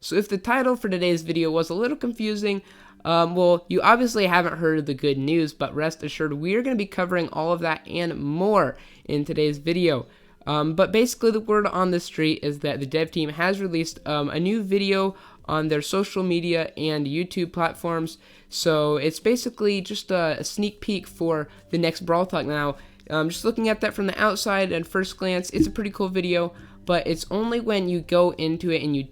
So if the title for today's video was a little confusing, well, you obviously haven't heard the good news, but rest assured we're going to be covering all of that and more in today's video. But basically the word on the street is that the dev team has released a new video on their social media and YouTube platforms. So it's basically just a sneak peek for the next Brawl Talk. Now, just looking at that from the outside and first glance, it's a pretty cool video, but it's only when you go into it and you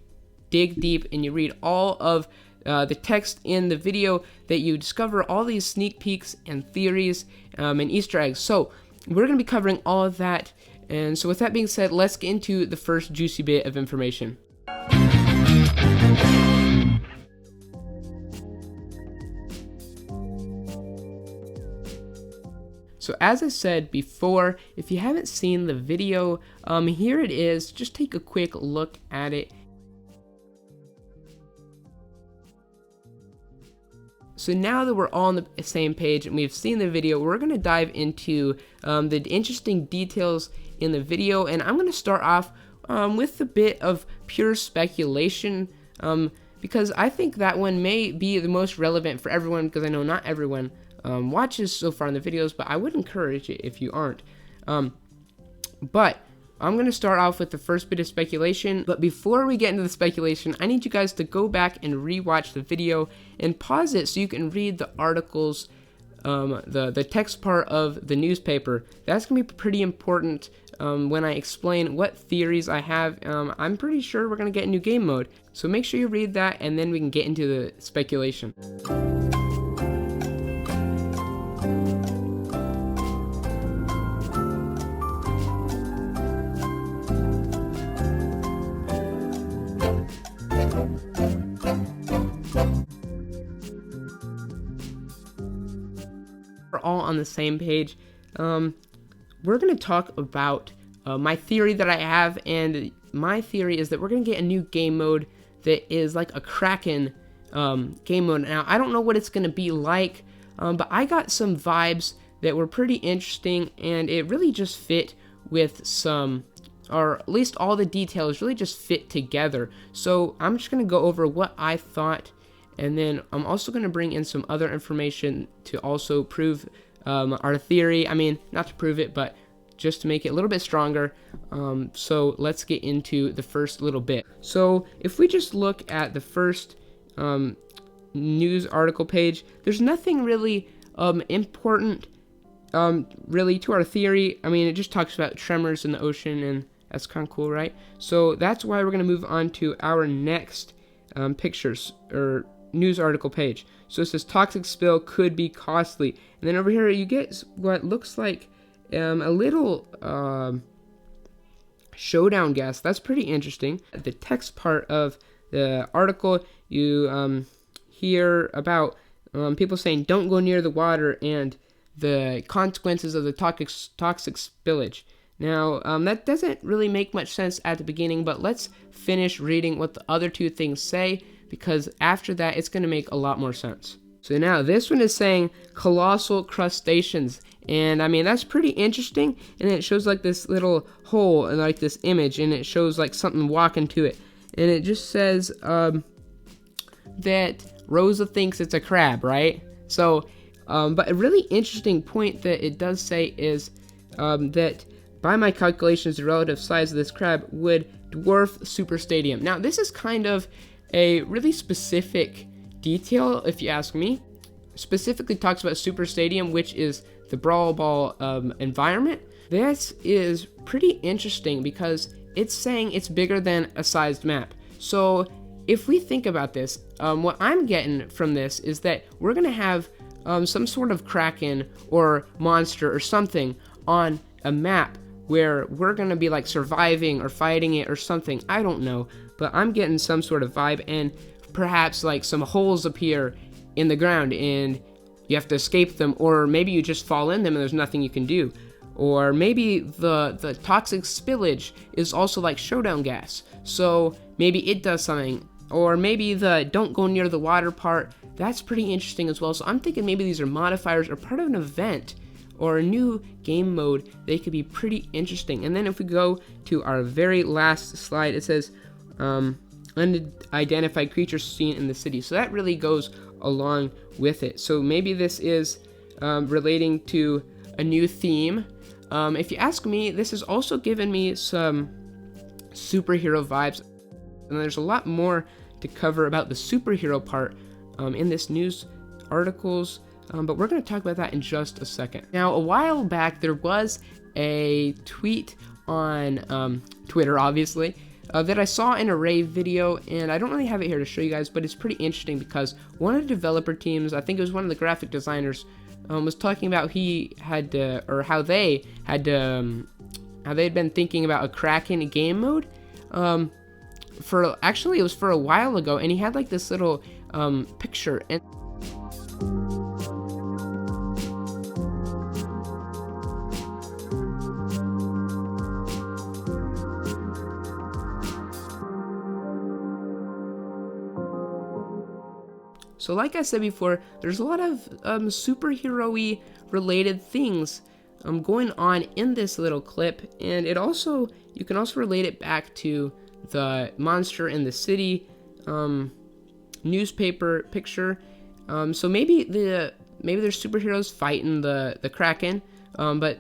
dig deep and you read all of the text in the video that you discover all these sneak peeks and theories and Easter eggs. So we're going to be covering all of that. And so with that being said, let's get into the first juicy bit of information. So as I said before, if you haven't seen the video, here it is. Just take a quick look at it. So now that we're all on the same page and we've seen the video, we're going to dive into the interesting details in the video, and I'm going to start off with a bit of pure speculation, because I think that one may be the most relevant for everyone, because I know not everyone watches so far in the videos, but I would encourage it if you aren't. But I'm going to start off with the first bit of speculation, but before we get into the speculation, I need you guys to go back and rewatch the video and pause it so you can read the articles, the text part of the newspaper. That's going to be pretty important when I explain what theories I have. I'm pretty sure we're going to get a new game mode, so make sure you read that and then we can get into the speculation. We're all on the same page. We're going to talk about my theory that I have, and my theory is that we're going to get a new game mode that is like a Kraken game mode. Now, I don't know what it's going to be like, but I got some vibes that were pretty interesting, and it really just fit with some, or at least all the details really just fit together. So I'm just going to go over what I thought, and then I'm also going to bring in some other information to also prove our theory. I mean, not to prove it, but just to make it a little bit stronger. So let's get into the first little bit. So if we just look at the first news article page, there's nothing really important really to our theory. I mean, it just talks about tremors in the ocean, and that's kind of cool, right? So that's why we're going to move on to our next pictures or news article page. So it says toxic spill could be costly, and then over here you get what looks like a little showdown gas. That's pretty interesting. The text part of the article, you hear about people saying don't go near the water and the consequences of the toxic spillage. Now, that doesn't really make much sense at the beginning, but let's finish reading what the other two things say, because after that, it's going to make a lot more sense. So now, this one is saying colossal crustaceans, and I mean, that's pretty interesting, and it shows like this little hole and like this image, and it shows like something walking to it, and it just says that Rosa thinks it's a crab, right? So, but a really interesting point that it does say is that by my calculations, the relative size of this crab would dwarf Super Stadium. Now, this is kind of a really specific detail, if you ask me. Specifically talks about Super Stadium, which is the Brawl Ball environment. This is pretty interesting because it's saying it's bigger than a sized map. So if we think about this, what I'm getting from this is that we're going to have some sort of Kraken or monster or something on a map where we're going to be like surviving or fighting it or something. I don't know, but I'm getting some sort of vibe, and perhaps like some holes appear in the ground and you have to escape them, or maybe you just fall in them and there's nothing you can do. Or maybe the toxic spillage is also like showdown gas, so maybe it does something. Or maybe the don't go near the water part, that's pretty interesting as well. So I'm thinking maybe these are modifiers or part of an event or a new game mode. They could be pretty interesting. And then if we go to our very last slide, it says unidentified creatures seen in the city. So that really goes along with it. So maybe this is relating to a new theme. If you ask me, this has also given me some superhero vibes, and there's a lot more to cover about the superhero part in this news articles, but we're going to talk about that in just a second. Now, a while back, there was a tweet on Twitter, obviously, that I saw in a Ray video, and I don't really have it here to show you guys, but it's pretty interesting because one of the developer teams, I think it was one of the graphic designers, was talking about how they had been thinking about a Kraken game mode. Actually, it was for a while ago, and he had like this little picture. And so like I said before, there's a lot of superhero-y related things going on in this little clip, and you can also relate it back to the monster in the city newspaper picture. So maybe there's superheroes fighting the Kraken, but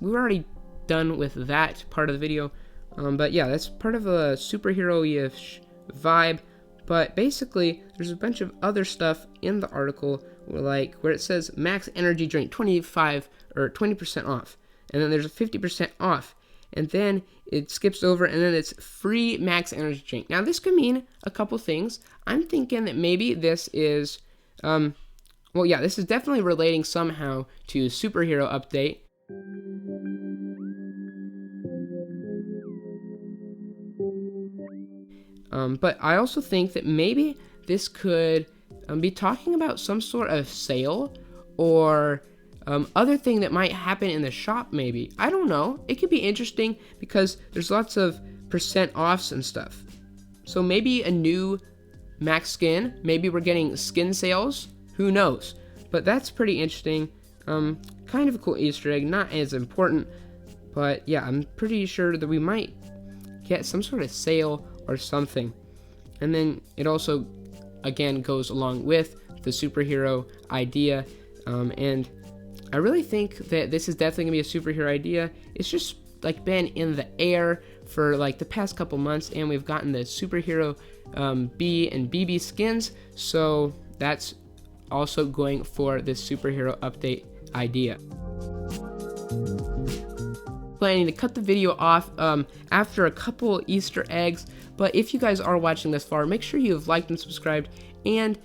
we're already done with that part of the video. But yeah, that's part of a superhero-ish vibe. But basically, there's a bunch of other stuff in the article, where it says max energy drink 25 or 20% off, and then there's a 50% off, and then it skips over, and then it's free max energy drink. Now, this could mean a couple things. I'm thinking that maybe this is, this is definitely relating somehow to superhero update. But I also think that maybe this could be talking about some sort of sale or other thing that might happen in the shop, maybe. I don't know. It could be interesting because there's lots of percent offs and stuff. So maybe a new max skin. Maybe we're getting skin sales. Who knows? But that's pretty interesting. Kind of a cool Easter egg. Not as important. But yeah, I'm pretty sure that we might get some sort of sale or something. And then it also, again, goes along with the superhero idea. And I really think that this is definitely gonna be a superhero idea. It's just like been in the air for like the past couple months, and we've gotten the superhero B and BB skins. So that's also going for this superhero update idea. Planning to cut the video off after a couple Easter eggs, but if you guys are watching this far, make sure you have liked and subscribed, and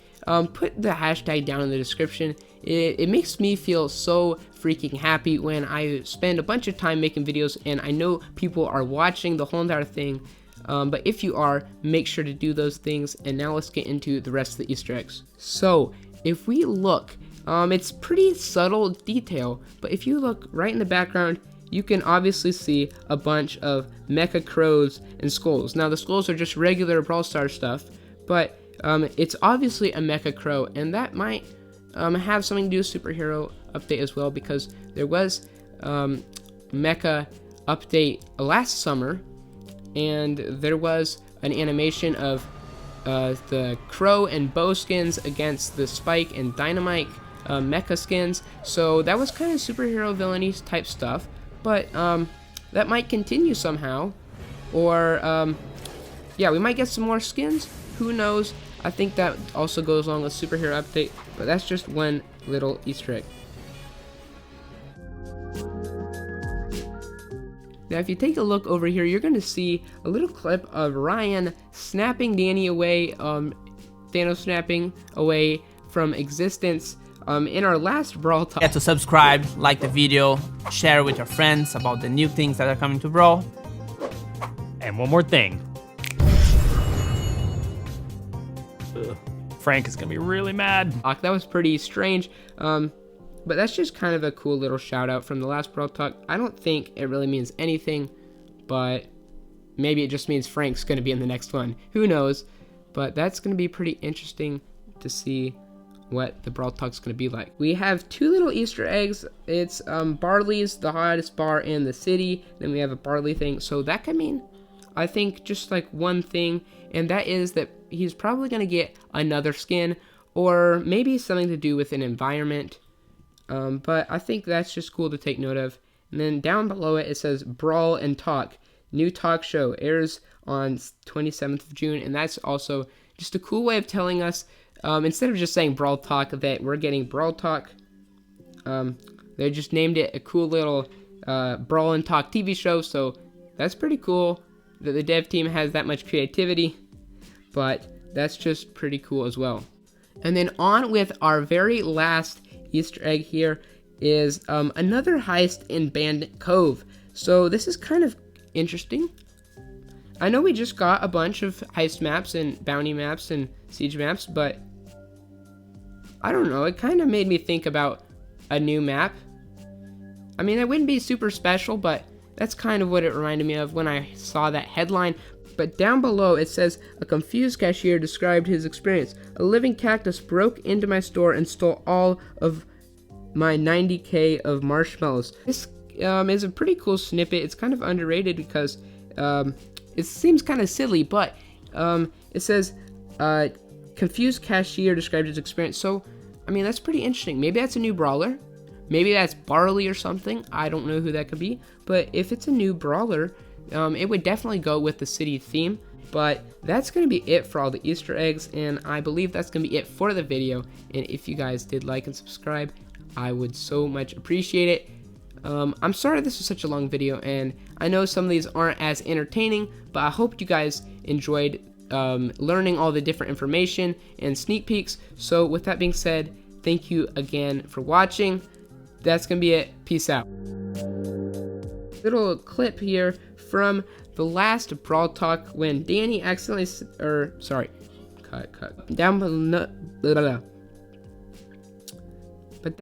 put the hashtag down in the description. It makes me feel so freaking happy when I spend a bunch of time making videos and I know people are watching the whole entire thing. But if you are, make sure to do those things. And now let's get into the rest of the Easter eggs. So if we look, it's pretty subtle detail, but if you look right in the background, you can obviously see a bunch of mecha crows and skulls. Now the skulls are just regular Brawl Stars stuff, but it's obviously a mecha crow, and that might have something to do with superhero update as well, because there was mecha update last summer, and there was an animation of the crow and bow skins against the Spike and Dynamite mecha skins. So that was kind of superhero villainy type stuff, but that might continue somehow, or yeah, we might get some more skins. Who knows? I think that also goes along with superhero update, but that's just one little Easter egg. Now, if you take a look over here, you're going to see a little clip of Ryan snapping Danny away, Thanos snapping away from existence in our last Brawl Talk. Get to subscribe, like the video, share with your friends about the new things that are coming to Brawl. And one more thing. Frank is gonna be really mad. That was pretty strange, but that's just kind of a cool little shout out from the last Brawl Talk. I don't think it really means anything, but maybe it just means Frank's gonna be in the next one. Who knows? But that's gonna be pretty interesting to see what the Brawl Talk's gonna be like. We have two little Easter eggs. It's Barley's the hottest bar in the city. Then we have a Barley thing, so that could mean I think just like one thing, and that is that he's probably going to get another skin, or maybe something to do with an environment. But I think that's just cool to take note of. And then down below it, it says Brawl and Talk. New talk show airs on 27th of June. And that's also just a cool way of telling us, instead of just saying Brawl Talk, that we're getting Brawl Talk. They just named it a cool little Brawl and Talk TV show. So that's pretty cool that the dev team has that much creativity. But that's just pretty cool as well. And then on with our very last Easter egg here is another heist in Bandit Cove. So this is kind of interesting. I know we just got a bunch of heist maps and bounty maps and siege maps, but I don't know, it kind of made me think about a new map. I mean, it wouldn't be super special, but that's kind of what it reminded me of when I saw that headline. But down below it says, a confused cashier described his experience. A living cactus broke into my store and stole all of my 90k of marshmallows. This is a pretty cool snippet. It's kind of underrated because it seems kind of silly, but it says, confused cashier described his experience. So, I mean, that's pretty interesting. Maybe that's a new brawler. Maybe that's Barley or something. I don't know who that could be. But if it's a new brawler, it would definitely go with the city theme. But that's going to be it for all the Easter eggs, and I believe that's going to be it for the video. And if you guys did like and subscribe, I would so much appreciate it. I'm sorry this was such a long video, and I know some of these aren't as entertaining, but I hope you guys enjoyed learning all the different information and sneak peeks. So with that being said, thank you again for watching. That's going to be it. Peace out. Little clip here from the last Brawl Talk when Danny accidentally, cut. Down below.